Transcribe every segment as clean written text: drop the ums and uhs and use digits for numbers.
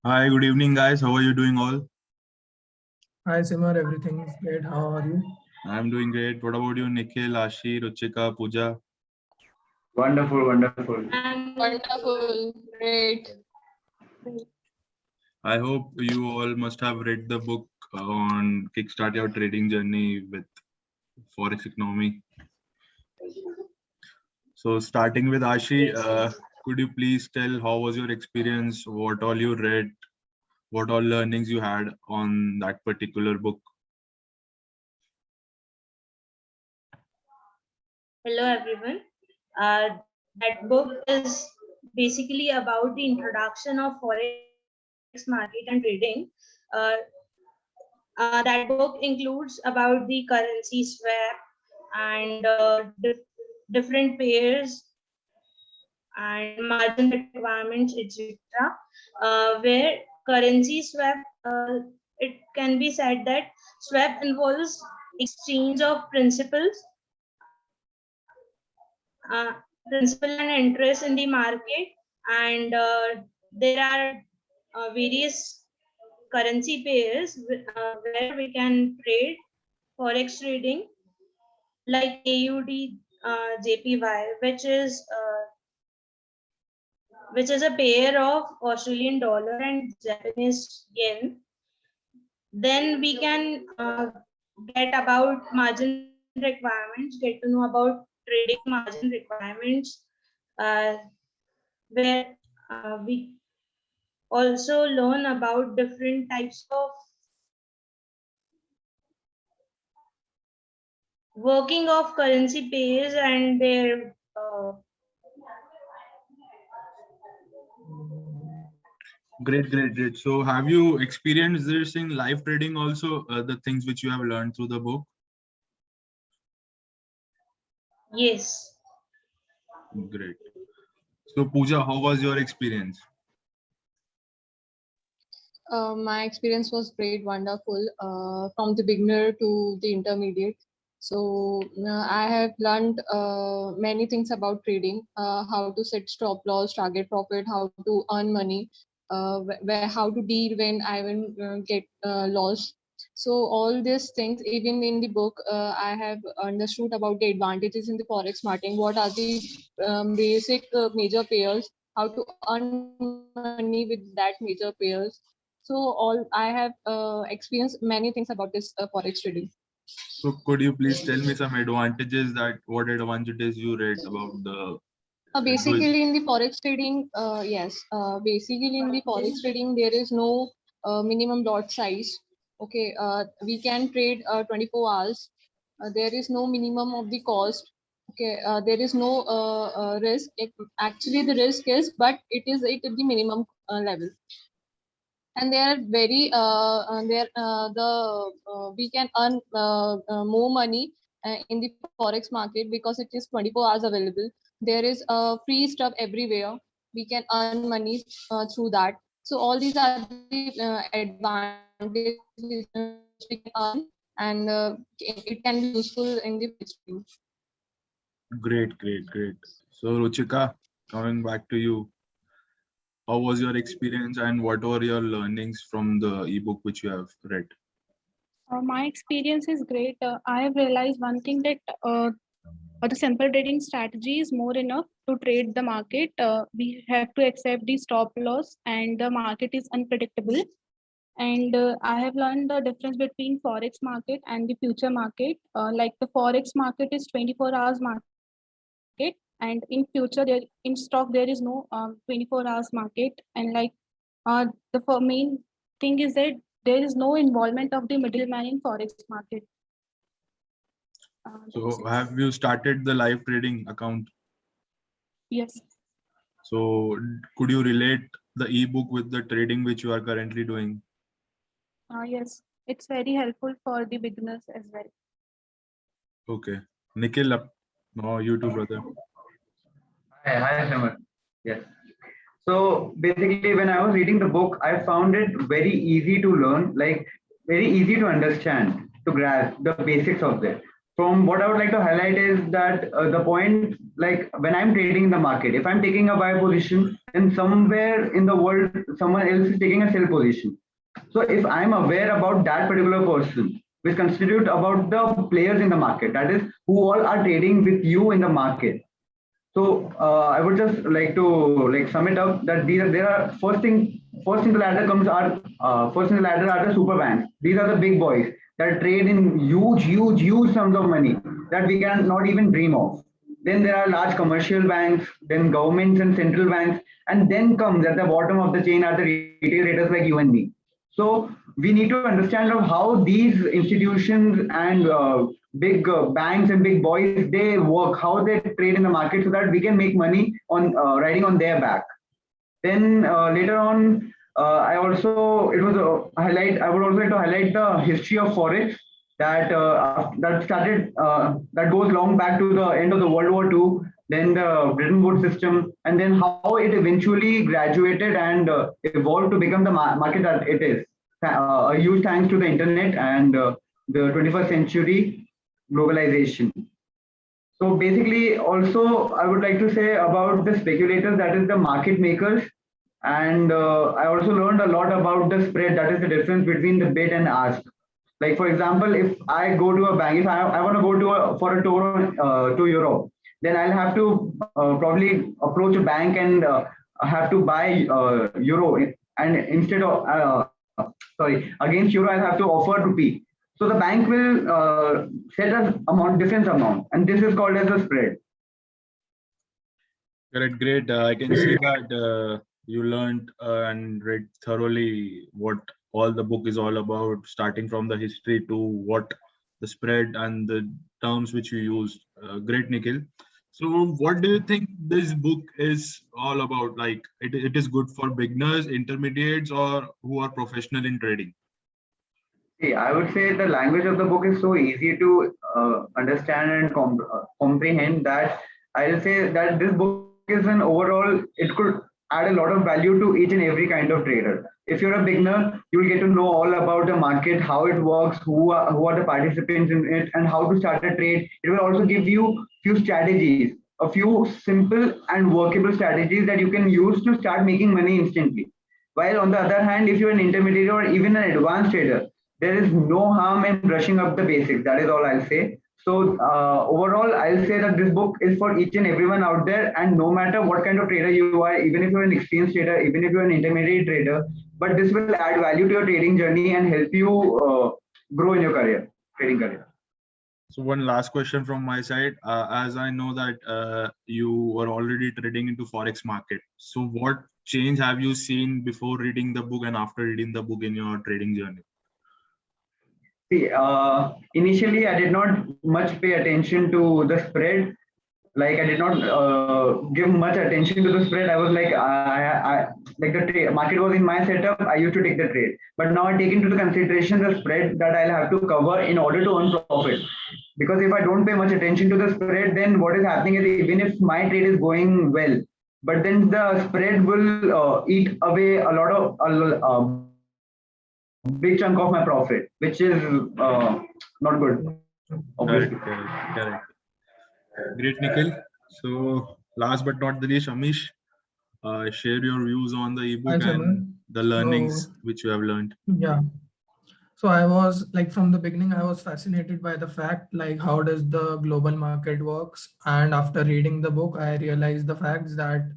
Hi, good evening, guys. How are you doing all? Hi Simar, everything is great. How are you? I'm doing great. What about you, Nikhil, Ashi, Ruchika, Pooja? Wonderful, wonderful. I'm wonderful. Great. I hope you all must have read the book on Kickstart Your Trading Journey with Forex Economy. So, starting with Ashi, could you please tell how was your experience? What all you read? What all learnings you had on that particular book? Hello, everyone. That book is basically about the introduction of forex market and trading. Uh, that book includes about the currency swap and different pairs and margin requirements, etc. Where currency swap, it can be said that swap involves exchange of principal and interest in the market, and there are various currency pairs where we can trade forex trading, like AUD, JPY, which is a pair of Australian dollar and Japanese yen. Then we can get about margin requirements, get to know about trading margin requirements, uh, where we also learn about different types of working of currency pairs and their Great, great, great. So, have you experienced this in live trading also? The things which you have learned through the book? yes. Great. So, Pooja, how was your experience? My experience was great, wonderful, from the beginner to the intermediate. So I have learned many things about trading, how to set stop loss, target profit, how to earn money, how to deal when I will get lost. So all these things, even in the book, I have understood about the advantages in the forex marketing. What are the basic major pairs? How to earn money with that major pairs. So all I have experienced many things about this forex trading. So could you please tell me some advantages that what advantages you read about the doing? Basically in the forex trading, yes, basically in the forex trading there is no minimum lot size. Okay, we can trade 24 hours. There is no minimum of the cost. Okay, there is no risk. Actually, the risk is, but it is at the minimum level. And they are very there the we can earn more money in the forex market because it is 24 hours available. There is free stuff everywhere. We can earn money through that. So all these are the advantages which we can earn, and it can be useful in the forex trading. Great, great, great. So Ruchika, coming back to you, how was your experience and what were your learnings from the ebook which you have read? My experience is great. I have realized one thing that the simple trading strategy is more enough to trade the market. We have to accept the stop loss, and the market is unpredictable. And I have learned the difference between forex market and the future market. Like the forex market is 24 hours market, and in future there in stock there is no 24 hours market. And like main thing is that there is no involvement of the middleman in forex market. So have you started the live trading account? Yes. So could you relate the ebook with the trading which you are currently doing? Yes, it's very helpful for the beginners as well. Okay. Nikhil, now you too, brother. Hi, Simon. Yes. So basically, when I was reading the book, I found it very easy to learn, like very easy to understand, to grasp the basics of it. from what I would like to highlight is that the point, like when I'm trading in the market, if I'm taking a buy position, then somewhere in the world, someone else is taking a sell position. So if I'm aware about that particular person, which constitute about the players in the market, that is who all are trading with you in the market. So I would just like to like sum it up that there are first in the ladder comes are first in the ladder are the super banks. These are the big boys that trade in huge sums of money that we can not even dream of. Then there are large commercial banks, then governments and central banks, and then comes at the bottom of the chain are the retail traders like you and me. So we need to understand of how these institutions and big banks and big boys they work, how they trade in the market, so that we can make money on riding on their back. Then later on, I also it was a highlight. I would also like to highlight the history of forex that started that goes long back to the end of the World War II. Then the Bretton Woods system, and then how it eventually graduated and evolved to become the market that it is. A huge thanks to the internet and the 21st century globalization. So basically, also I would like to say about the speculators, that is the market makers. And I also learned a lot about the spread, that is the difference between the bid and ask. Like for example, if I go to a bank, if I want to go to for a tour to Europe, then I'll have to probably approach a bank and have to buy euro, and instead of sorry, against euro I'll have to offer rupee. So the bank will set an amount, difference amount, and this is called as a spread. Great, great. I can see that you learned and read thoroughly what all the book is all about, starting from the history to what the spread and the terms which you used. Great, Nikhil. So what do you think this book is all about? Like it is good for beginners, intermediates, or who are professional in trading? See, I would say the language of the book is so easy to understand and comprehend that I'll say that this book is an overall, it could add a lot of value to each and every kind of trader. If you're a beginner, you'll get to know all about the market, how it works, who are the participants in it, and how to start a trade. It will also give you few strategies, a few simple and workable strategies that you can use to start making money instantly. While on the other hand, if you're an intermediate or even an advanced trader, there is no harm in brushing up the basics. That is all I'll say. So overall, I'll say that this book is for each and everyone out there, and no matter what kind of trader you are, even if you're an experienced trader, even if you're an intermediate trader, but this will add value to your trading journey and help you grow in your career, trading career. So one last question from my side. As I know that you were already trading into Forex market. So what change have you seen before reading the book and after reading the book in your trading journey? See, initially I did not much pay attention to the spread. Like I did not give much attention to the spread. I was like, like the market was in my setup. I used to take the trade, but now I take into the consideration the spread that I'll have to cover in order to earn profit. Because if I don't pay much attention to the spread, then what is happening is even if my trade is going well, but then the spread will eat away a lot of big chunk of my profit, which is not good. Obviously. Correct. Great, Nikhil. So last but not the least, Amish, share your views on the ebook Hi, and Simran. the learnings So, which you have learned. yeah. So I was like from the beginning, I was fascinated by the fact like how does the global market works. And after reading the book, I realized the facts that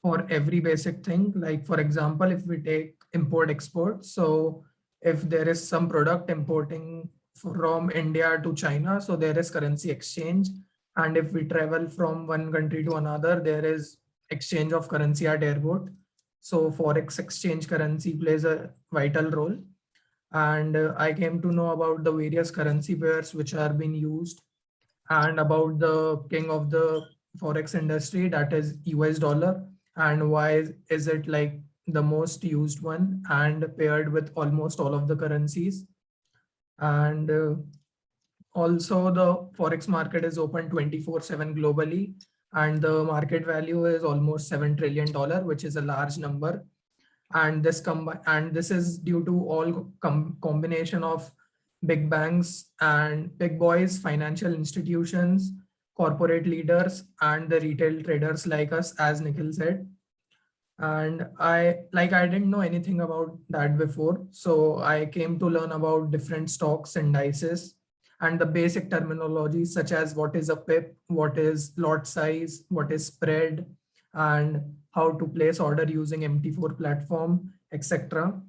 for every basic thing, like for example, if we take import export, so if there is some product importing from India to China, so there is currency exchange. And if we travel from one country to another, there is exchange of currency at airport. So forex exchange currency plays a vital role. And I came to know about the various currency pairs which are being used and about the king of the forex industry, that is US dollar, and why is it like the most used one and paired with almost all of the currencies. And also the forex market is open 24/7 globally, and the market value is almost $7 trillion, which is a large number. And this is due to all combination of big banks and big boys, financial institutions, corporate leaders, and the retail traders like us, as Nikhil said. And I didn't know anything about that before. So I came to learn about different stocks and indices and the basic terminology such as what is a pip, what is lot size, what is spread, and how to place order using MT4 platform, etc.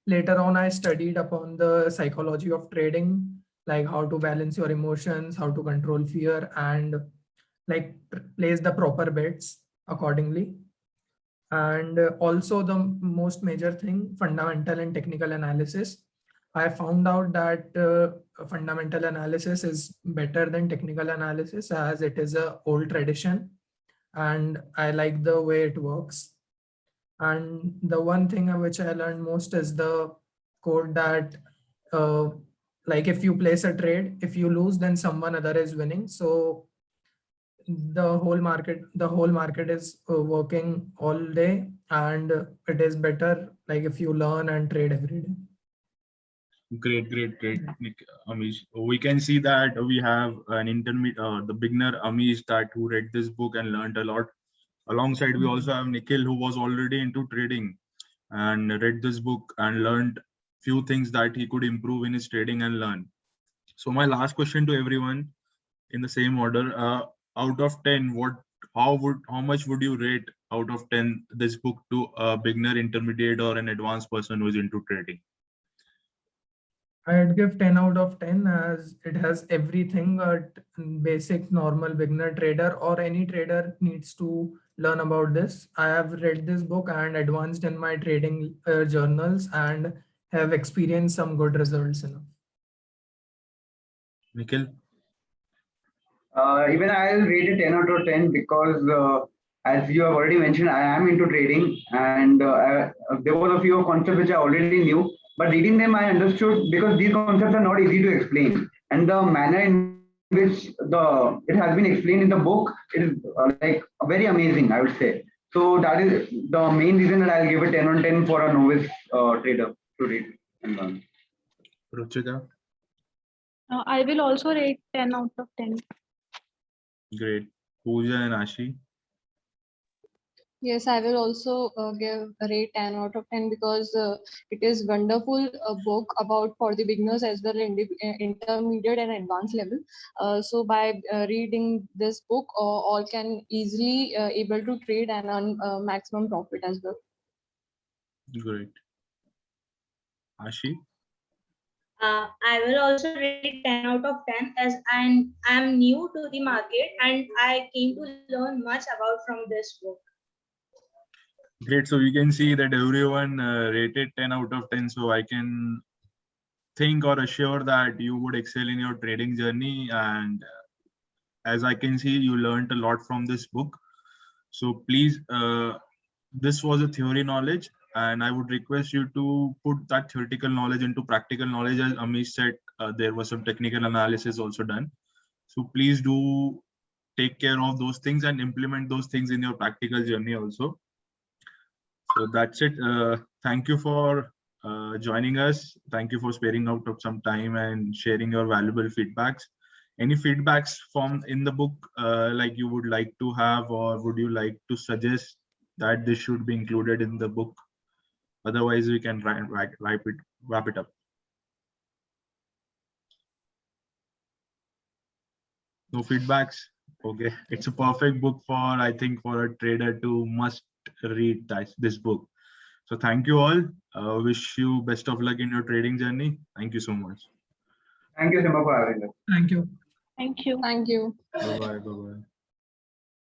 Later on, I studied upon the psychology of trading, like how to balance your emotions, how to control fear, and like place the proper bets accordingly. And also the most major thing, fundamental and technical analysis. I found out that fundamental analysis is better than technical analysis as it is a old tradition and I like the way it works. And the one thing which I learned most is the code that like if you place a trade, if you lose, then someone other is winning. So the whole market is working all day, and it is better like if you learn and trade every day. Great, Amish. We can see that we have an intermediate, the beginner Amish that who read this book and learned a lot. Alongside, we also have Nikhil who was already into trading and read this book and learned few things that he could improve in his trading and learn. So my last question to everyone in the same order, out of 10, how much would you rate out of 10 this book to a beginner, intermediate, or an advanced person who is into trading? I'd give 10 out of 10 as it has everything a basic normal beginner trader or any trader needs to learn about this. I have read this book and advanced in my trading journals and have experienced some good results in it. Nikhil? Even I'll rate it 10 out of 10 because as you have already mentioned, I am into trading and there were a few concepts which I already knew, but reading them I understood because these concepts are not easy to explain, and the manner in which it has been explained in the book is like very amazing, I would say. So that is the main reason that I'll give it 10 on 10 for a novice trader to read and learn. Ruchika? I will also rate 10 out of 10. Great. Pooja and Ashi? Yes, I will also give a rate 10 out of 10 because it is wonderful book about for the beginners as well intermediate and advanced level. So by reading this book, all can easily able to trade and earn maximum profit as well. Great. Ashi? I will also rate 10 out of 10 as I'm new to the market and I came to learn much about from this book. Great. So we can see that everyone rated 10 out of 10. So I can think or assure that you would excel in your trading journey. And as I can see, you learned a lot from this book. So please, this was a theory knowledge. And I would request you to put that theoretical knowledge into practical knowledge. As Amish said, there was some technical analysis also done. So please do take care of those things and implement those things in your practical journey also. So that's it. Thank you for joining us. Thank you for sparing out of some time and sharing your valuable feedbacks. Any feedbacks from in the book like you would like to have, or would you like to suggest that this should be included in the book? Otherwise, we can wrap it up. No feedbacks? Okay. It's a perfect book for, I think, for a trader to must read this book. So thank you all. Wish you best of luck in your trading journey. Thank you so much. Thank you, Simba, for having us. Thank you. Thank you. Thank you. Bye-bye. Bye-bye.